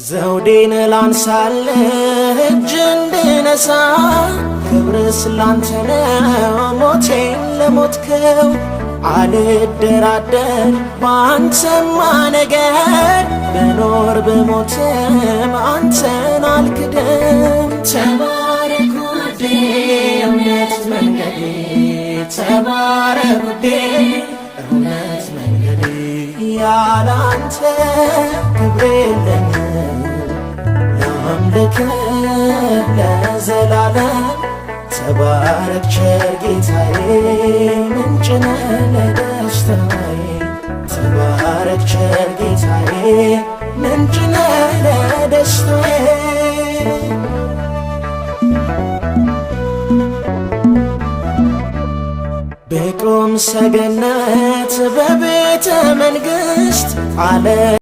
ዘውዴን ላንሳልህ እጅ እንድነሳ ክብርስ ላንተ ነው ሞቴን ለሞትከው አልደራደር ባንተማ ነገር ብኖር ብሞትም አንተን አልክድም። ተባረክ ውዴ እውነት መንገዴ ተባረክ ውዴ እውነት መንገዴ ያላንተ ክብር የለኝም ላምልክህ ለዘላለም ተባረክ ቸር ጌታዬ ምንጭ ነህ ለደስታዬ ተባረክ ቸር ጌታዬ ምንጭ ነህ ለደስታዬ በቁም ሰገነት በቤተ መንግሥት አለ